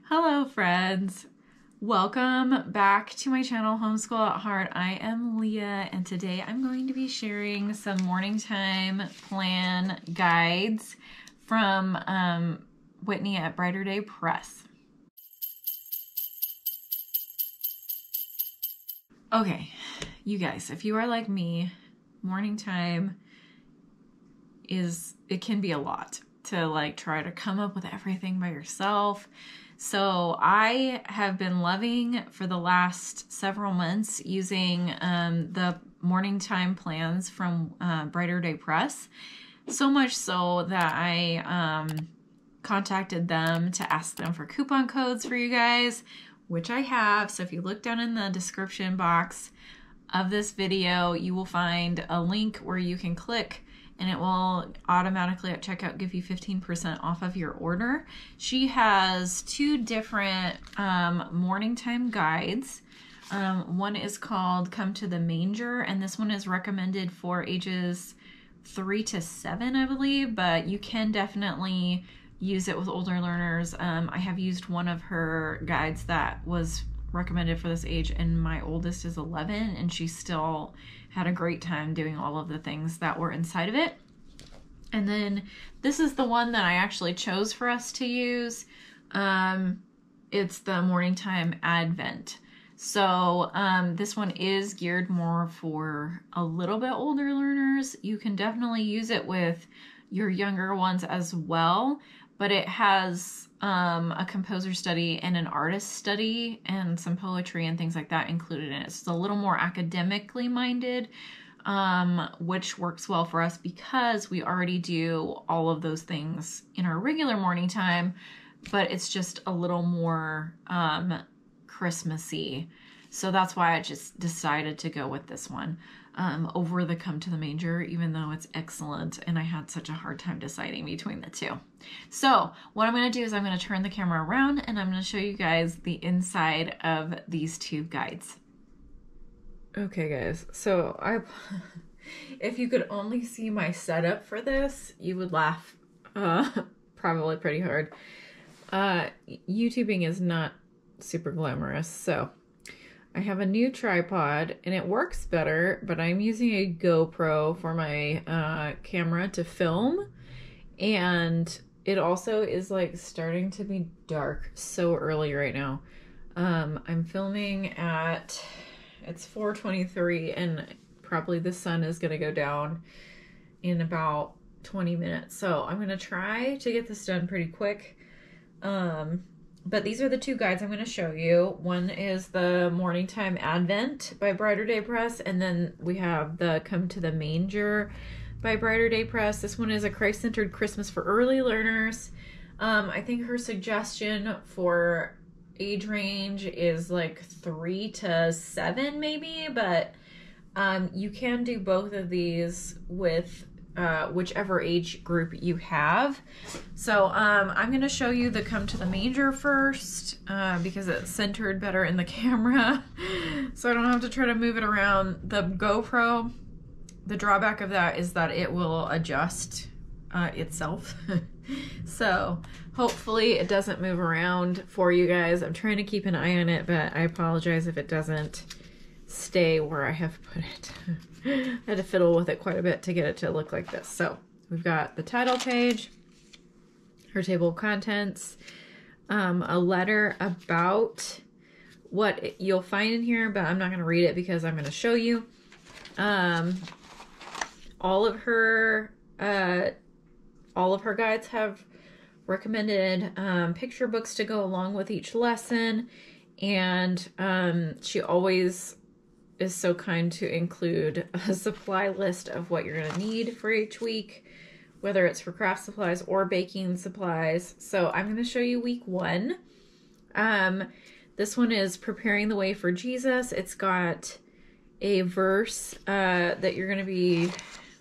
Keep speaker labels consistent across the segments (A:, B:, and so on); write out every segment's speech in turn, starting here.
A: Hello friends, welcome back to my channel Homeschool at Heart. I am Leah and today I'm going to be sharing some morning time plan guides from Whitney at Brighter Day Press. Okay, you guys, if you are like me, morning time it can be a lot to like try to come up with everything by yourself. So I have been loving for the last several months using the morning time plans from Brighter Day Press. So much so that I contacted them to ask them for coupon codes for you guys, which I have. So if you look down in the description box of this video, you will find a link where you can click and it will automatically at checkout give you 15% off of your order. She has two different morning time guides. One is called Come to the Manger, and this one is recommended for ages 3 to 7, I believe, but you can definitely use it with older learners. I have used one of her guides that was recommended for this age, and my oldest is 11 and she still had a great time doing all of the things that were inside of it. And then this is the one that I actually chose for us to use. It's the Morning Time Advent. So this one is geared more for a little bit older learners. You can definitely use it with your younger ones as well, but it has a composer study and an artist study and some poetry and things like that included in it. So it's a little more academically minded, which works well for us because we already do all of those things in our regular morning time, but it's just a little more Christmassy. So that's why I just decided to go with this one over the Come to the Manger, even though it's excellent and I had such a hard time deciding between the two. So what I'm going to do is I'm going to turn the camera around and I'm going to show you guys the inside of these two guides. Okay guys, so if you could only see my setup for this, you would laugh probably pretty hard. YouTubing is not super glamorous, so I have a new tripod and it works better, but I'm using a GoPro for my camera to film, and it also is like starting to be dark so early right now. I'm filming at, it's 4:23 and probably the sun is going to go down in about 20 minutes. So I'm going to try to get this done pretty quick. But these are the two guides I'm going to show you. One is the Morning Time Advent by Brighter Day Press, and then we have the Come to the Manger by Brighter Day Press. This one is a Christ-centered Christmas for early learners. I think her suggestion for age range is like 3 to 7 maybe, but you can do both of these with whichever age group you have. So I'm going to show you the Come to the Manger first because it's centered better in the camera so I don't have to try to move it around. The GoPro, the drawback of that is that it will adjust itself. So hopefully it doesn't move around for you guys. I'm trying to keep an eye on it, but I apologize if it doesn't stay where I have put it. I had to fiddle with it quite a bit to get it to look like this. So we've got the title page, her table of contents, a letter about what you'll find in here, but I'm not going to read it because I'm going to show you. All of her guides have recommended picture books to go along with each lesson, and she always is so kind to include a supply list of what you're going to need for each week, whether it's for craft supplies or baking supplies. So I'm going to show you week 1. This one is Preparing the Way for Jesus. It's got a verse that you're going to be,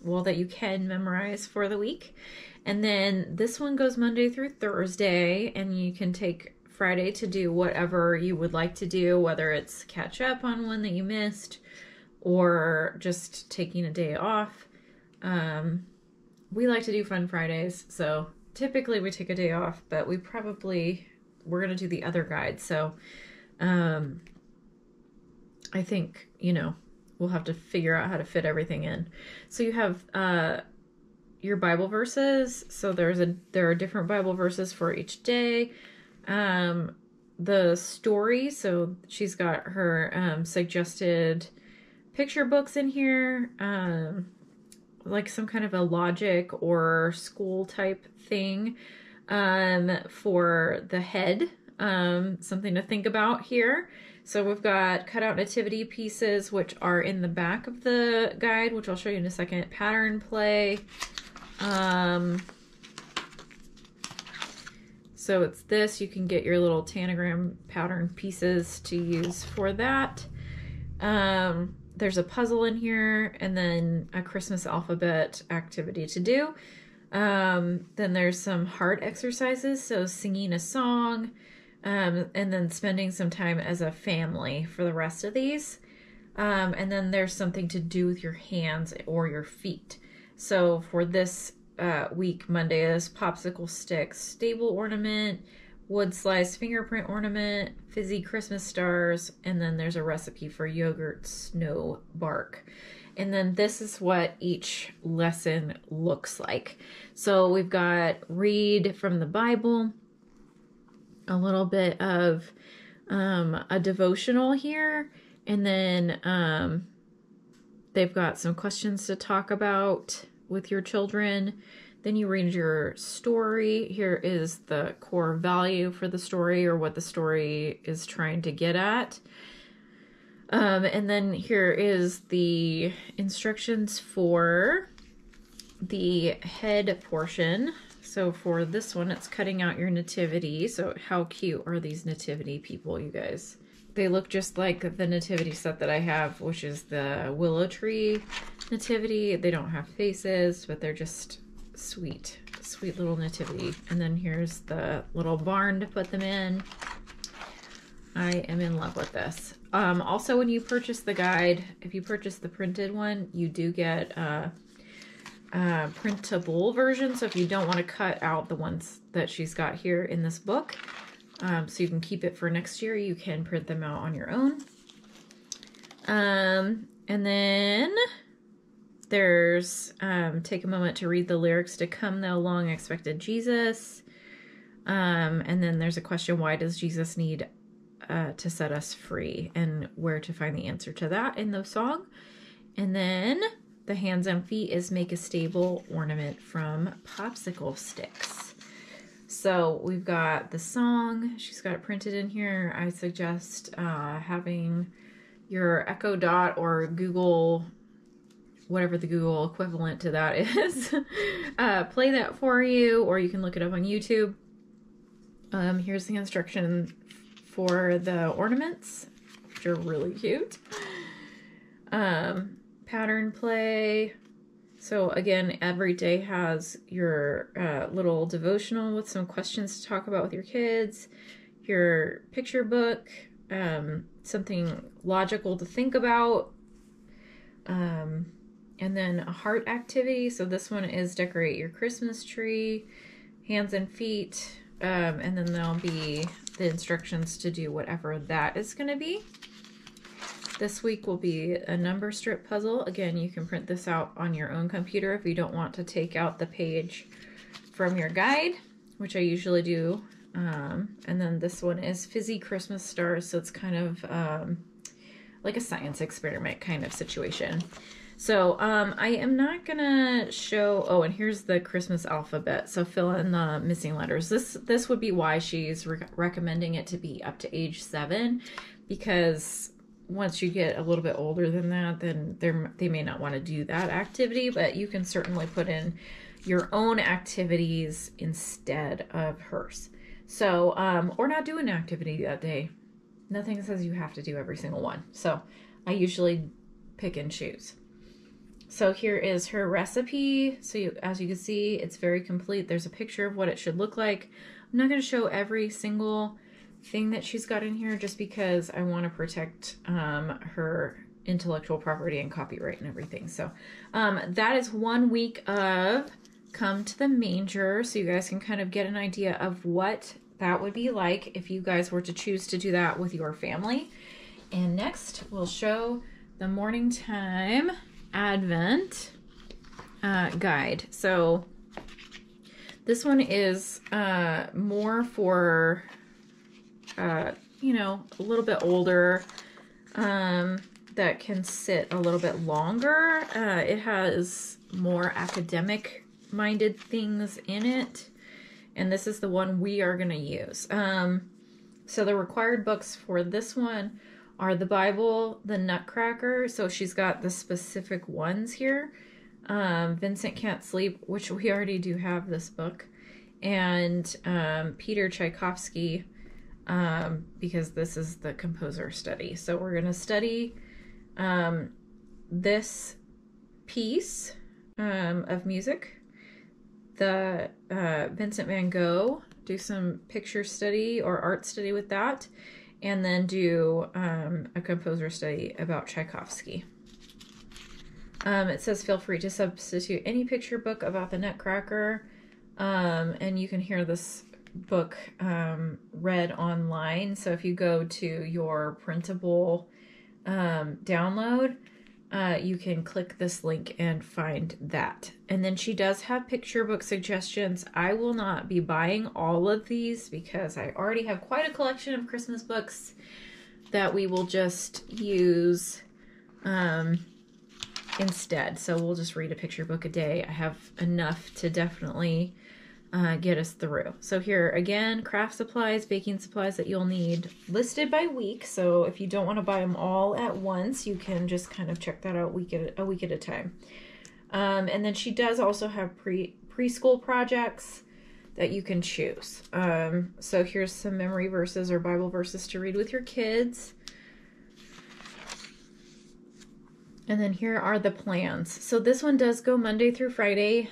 A: well, that you can memorize for the week. And then this one goes Monday through Thursday, and you can take Friday to do whatever you would like to do, whether it's catch up on one that you missed or just taking a day off. We like to do Fun Fridays, so typically we take a day off, but we probably we're going to do the other guide. So I think, we'll have to figure out how to fit everything in. So you have your Bible verses. So there are different Bible verses for each day. The story. So she's got her suggested picture books in here, like some kind of a logic or school type thing for the head. Something to think about here. So we've got cutout nativity pieces, which are in the back of the guide, which I'll show you in a second. Pattern play. So it's this. You can get your little tanagram pattern pieces to use for that. There's a puzzle in here, and then a Christmas alphabet activity to do. Then there's some heart exercises, so singing a song, and then spending some time as a family for the rest of these. And then there's something to do with your hands or your feet. So for this week, Monday is popsicle sticks, stable ornament, wood slice fingerprint ornament, fizzy Christmas stars, and then there's a recipe for yogurt snow bark. And then this is what each lesson looks like. So we've got read from the Bible, a little bit of a devotional here, and then they've got some questions to talk about with your children. Then you read your story. Here is the core value for the story, or what the story is trying to get at. And then here is the instructions for the head portion. So for this one, it's cutting out your nativity. So how cute are these nativity people, you guys? They look just like the nativity set that I have, which is the willow tree nativity. They don't have faces, but they're just sweet little nativity. And then here's the little barn to put them in. I am in love with this. Also, when you purchase the guide, if you purchase the printed one, you do get a printable version. So if you don't want to cut out the ones that she's got here in this book, so you can keep it for next year, you can print them out on your own. And then there's take a moment to read the lyrics to Come Thou Long Expected Jesus. And then there's a question, why does Jesus need to set us free, and where to find the answer to that in the song. And then the hands and feet is make a stable ornament from popsicle sticks. So we've got the song. She's got it printed in here. I suggest having your Echo Dot or Google, whatever the Google equivalent to that is, play that for you, or you can look it up on YouTube. Here's the instruction for the ornaments, which are really cute. Pattern play. So again, every day has your little devotional with some questions to talk about with your kids, your picture book, something logical to think about, and then a heart activity. So this one is decorate your Christmas tree, hands and feet, and then there'll be the instructions to do whatever that is going to be. This week will be a number strip puzzle. Again, you can print this out on your own computer if you don't want to take out the page from your guide, which I usually do. And then this one is fizzy Christmas stars. So it's kind of like a science experiment kind of situation. So I am not gonna show, oh, and here's the Christmas alphabet. So fill in the missing letters. This would be why she's recommending it to be up to age 7, because once you get a little bit older than that, then they may not want to do that activity, but you can certainly put in your own activities instead of hers. So, or not do an activity that day. Nothing says you have to do every single one. So I usually pick and choose. So here is her recipe. So as you can see, it's very complete. There's a picture of what it should look like. I'm not going to show every single thing that she's got in here just because I want to protect her intellectual property and copyright and everything. So that is 1 week of Come to the Manger, so you guys can kind of get an idea of what that would be like if you guys were to choose to do that with your family. And next we'll show the Morning Time Advent guide. So this one is more for, you know, a little bit older, that can sit a little bit longer. It has more academic-minded things in it, and this is the one we are going to use. So the required books for this one are the Bible, the Nutcracker, so she's got the specific ones here. Vincent Can't Sleep, which we already do have this book, and Peter Tchaikovsky, because this is the composer study. So we're going to study this piece of music, the Vincent van Gogh, do some picture study or art study with that, and then do a composer study about Tchaikovsky. It says feel free to substitute any picture book about the Nutcracker, and you can hear this book read online. So if you go to your printable download, you can click this link and find that. And then she does have picture book suggestions. I will not be buying all of these because I already have quite a collection of Christmas books that we will just use instead. So we'll just read a picture book a day. I have enough to definitely get us through. So here again, craft supplies, baking supplies that you'll need listed by week. So if you don't want to buy them all at once, you can just kind of check that out a week at a time. And then she does also have preschool projects that you can choose. So here's some memory verses or Bible verses to read with your kids. And then here are the plans. So this one does go Monday through Friday.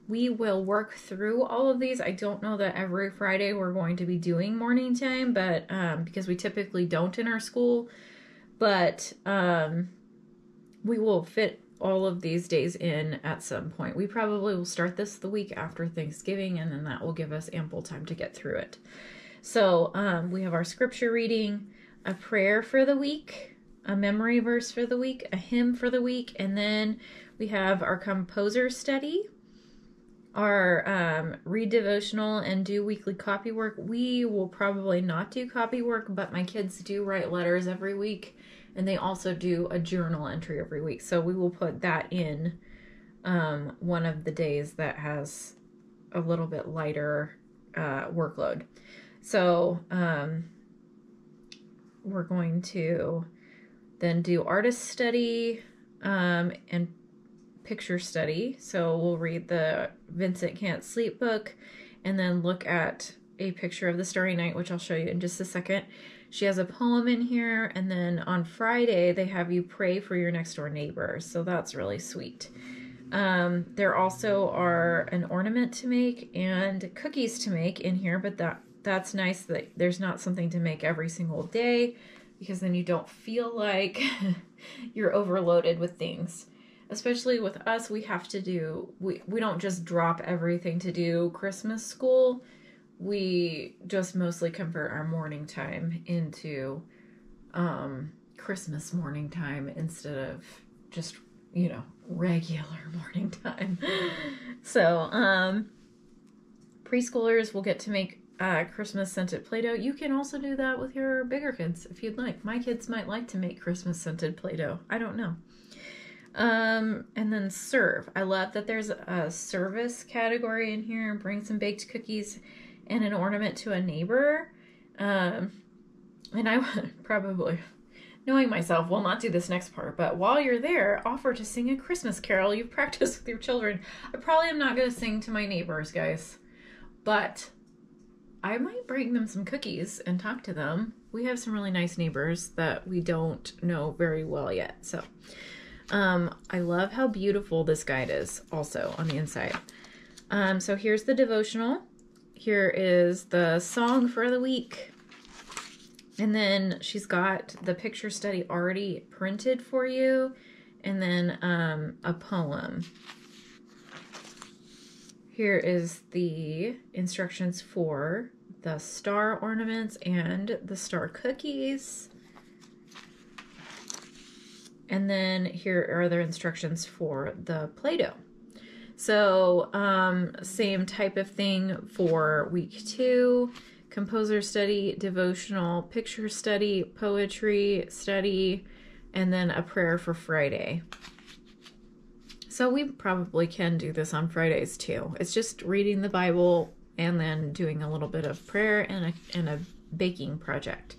A: We will work through all of these. I don't know that every Friday we're going to be doing morning time, but because we typically don't in our school, but we will fit all of these days in at some point. We probably will start this the week after Thanksgiving, and then that will give us ample time to get through it. So we have our scripture reading, a prayer for the week, a memory verse for the week, a hymn for the week, and then we have our composer study, our read devotional, and do weekly copy work. We will probably not do copy work, but my kids do write letters every week, and they also do a journal entry every week. So we will put that in one of the days that has a little bit lighter workload. So we're going to then do artist study and picture study. So we'll read the Vincent Can't Sleep book and then look at a picture of the Starry Night, which I'll show you in just a second. She has a poem in here, and then on Friday they have you pray for your next door neighbors. So that's really sweet. There also are an ornament to make and cookies to make in here, but that's nice that there's not something to make every single day, because then you don't feel like you're overloaded with things. Especially with us, we have to do, we don't just drop everything to do Christmas school. We just mostly convert our morning time into Christmas morning time instead of just, you know, regular morning time. So preschoolers will get to make Christmas scented Play-Doh. You can also do that with your bigger kids if you'd like. My kids might like to make Christmas scented Play-Doh. I don't know. And then serve. I love that there's a service category in here. Bring some baked cookies and an ornament to a neighbor. And I would probably, knowing myself, will not do this next part, but while you're there, offer to sing a Christmas carol you've practiced with your children. I probably am not going to sing to my neighbors, guys, but I might bring them some cookies and talk to them. We have some really nice neighbors that we don't know very well yet, so I love how beautiful this guide is also on the inside. So here's the devotional. Here is the song for the week. And then she's got the picture study already printed for you. And then a poem. Here is the instructions for the star ornaments and the star cookies. And then here are their instructions for the Play-Doh. So same type of thing for week 2, composer study, devotional, picture study, poetry study, and then a prayer for Friday. So we probably can do this on Fridays too. It's just reading the Bible and then doing a little bit of prayer and a baking project.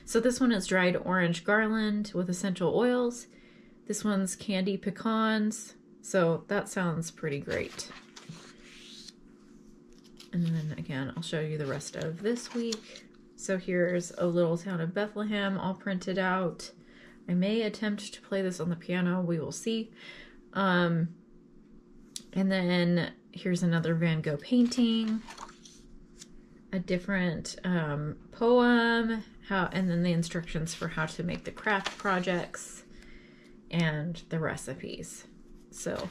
A: So this one is dried orange garland with essential oils. This one's candy pecans. So that sounds pretty great. And then again, I'll show you the rest of this week. So here's a little town of Bethlehem all printed out. I may attempt to play this on the piano. We will see. And then here's another Van Gogh painting, a different poem, and then the instructions for how to make the craft projects and the recipes. So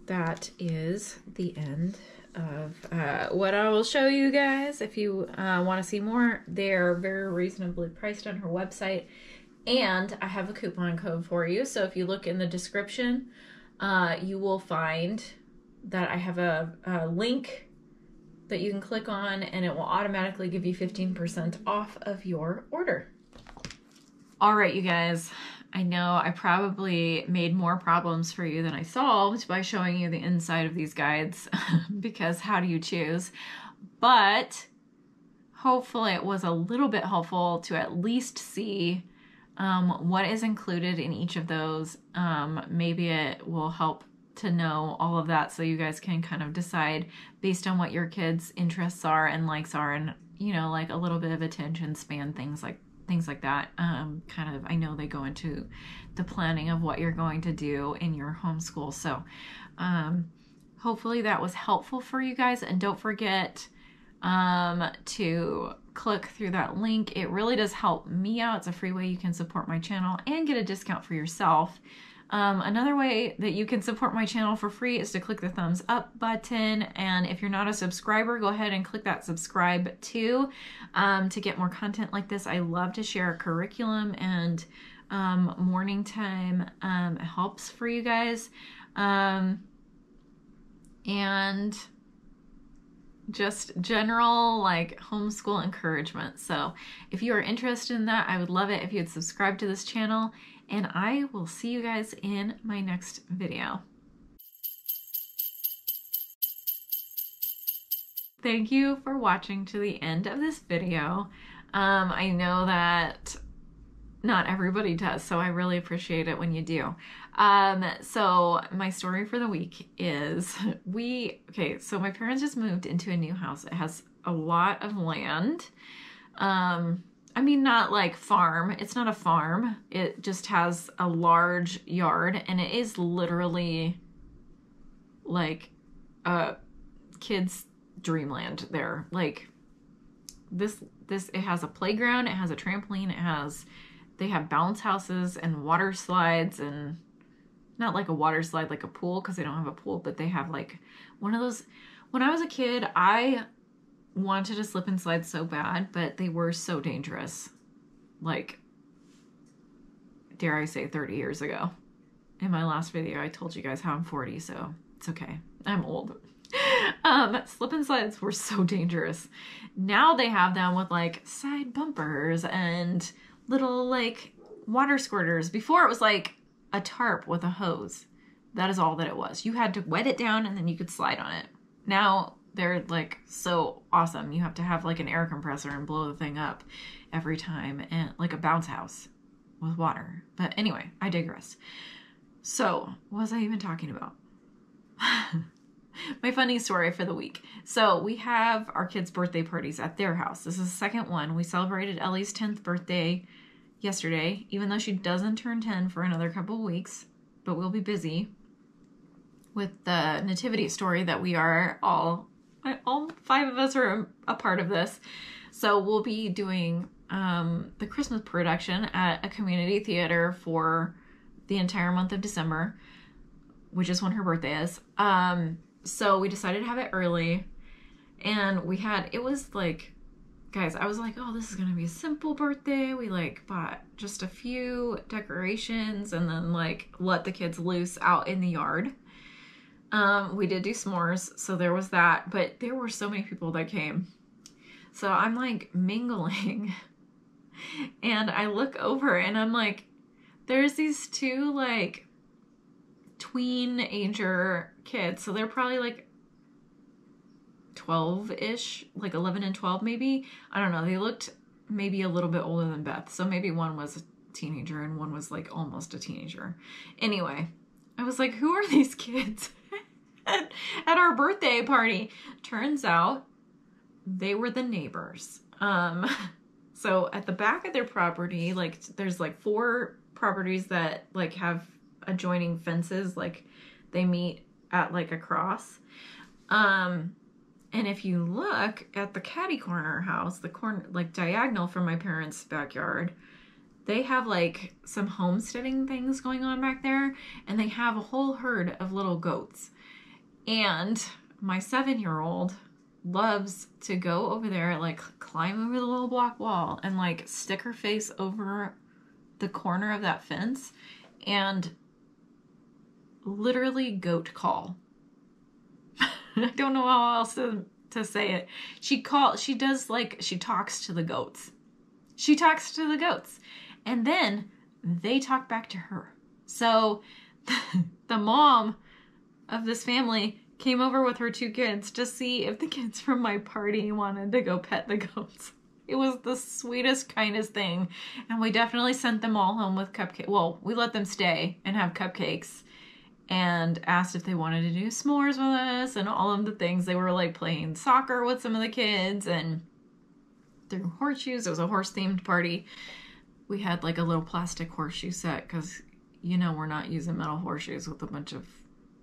A: that is the end of what I will show you guys. If you want to see more, they're very reasonably priced on her website. And I have a coupon code for you. So if you look in the description, you will find that I have a link that you can click on, and it will automatically give you 15% off of your order. All right, you guys, I know I probably made more problems for you than I solved by showing you the inside of these guides because how do you choose? But hopefully it was a little bit helpful to at least see what is included in each of those. Maybe it will help to know all of that so you guys can kind of decide based on what your kids' interests are and likes are, and you know, like a little bit of attention span, things like that. Kind of, I know they go into the planning of what you're going to do in your homeschool. So hopefully that was helpful for you guys, and don't forget to click through that link. It really does help me out. It's a free way you can support my channel and get a discount for yourself. Another way that you can support my channel for free is to click the thumbs up button. And if you're not a subscriber, go ahead and click that subscribe too, to get more content like this. I love to share curriculum, and morning time helps for you guys. And just general like homeschool encouragement. So if you are interested in that, I would love it if you'd subscribe to this channel, and I will see you guys in my next video. Thank you for watching to the end of this video. I know that not everybody does, so I really appreciate it when you do. So my story for the week is so my parents just moved into a new house. It has a lot of land. I mean, not like farm. It's not a farm. It just has a large yard, and it is literally like a kid's dreamland there. Like it has a playground, it has a trampoline, they have bounce houses and water slides, and not like a water slide like a pool because they don't have a pool, but they have like one of those. When I was a kid, I wanted a slip and slide so bad, but they were so dangerous. Like, dare I say 30 years ago. In my last video, I told you guys how I'm 40, so it's okay. I'm old. Slip and slides were so dangerous. Now they have them with like side bumpers and little like water squirters. Before it was like a tarp with a hose. That is all that it was. You had to wet it down and then you could slide on it. Now they're like so awesome. You have to have like an air compressor and blow the thing up every time, and like a bounce house with water. But anyway, I digress. So what was I even talking about? My funny story for the week. So we have our kids' birthday parties at their house. This is the second one. We celebrated Ellie's 10th birthday yesterday, even though she doesn't turn 10 for another couple of weeks, but we'll be busy with the nativity story that we are all 5 of us are a part of this. So we'll be doing the Christmas production at a community theater for the entire month of December, which is when her birthday is. So we decided to have it early, And it was like, guys, I was like, oh, this is going to be a simple birthday. We like bought just a few decorations and then like let the kids loose out in the yard. We did do s'mores, so there was that, but there were so many people that came. So I'm like mingling and I look over and I'm like, there's these two like tween-ager kids. So they're probably like 12-ish, like 11 and 12 maybe. I don't know. They looked maybe a little bit older than Beth. So maybe one was a teenager and one was like almost a teenager. Anyway, I was like, who are these kids at our birthday party? Turns out they were the neighbors. So at the back of their property, like there's like 4 properties that like have adjoining fences, like they meet at like a cross. And if you look at the catty corner house, the corner, like diagonal from my parents' backyard, they have like some homesteading things going on back there, and they have a whole herd of little goats. And my 7-year-old loves to go over there, like climb over the little block wall and like stick her face over the corner of that fence and literally goat call. I don't know how else to say it. She talks to the goats. She talks to the goats. And then they talk back to her. So the mom of this family came over with her 2 kids to see if the kids from my party wanted to go pet the goats. It was the sweetest, kindest thing. And we definitely sent them all home with cupcakes. Well, we let them stay and have cupcakes, and asked if they wanted to do s'mores with us and all of the things. They were like playing soccer with some of the kids and threw horseshoes. It was a horse-themed party. We had like a little plastic horseshoe set because, you know, we're not using metal horseshoes with a bunch of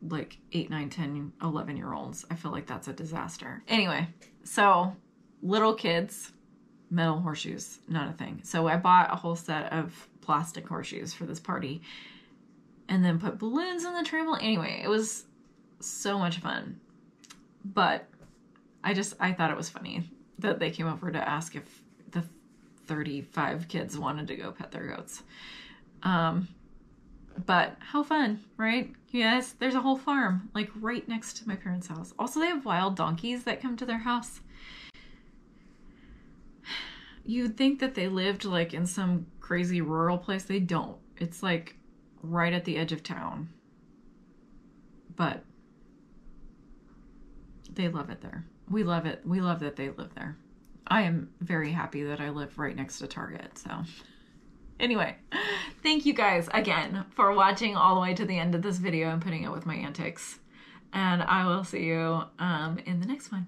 A: like 8, 9, 10, 11-year-olds. I feel like that's a disaster. Anyway, so little kids, metal horseshoes, not a thing. So I bought a whole set of plastic horseshoes for this party, and then put balloons in the trampoline. Anyway, it was so much fun. But I thought it was funny that they came over to ask if the 35 kids wanted to go pet their goats. But how fun, right? Yes, there's a whole farm, like right next to my parents' house. Also, they have wild donkeys that come to their house. You'd think that they lived like in some crazy rural place. They don't. It's like right at the edge of town, but they love it there. We love it. We love that they live there. I am very happy that I live right next to Target. So anyway, thank you guys again for watching all the way to the end of this video and putting up with my antics. And I will see you in the next one.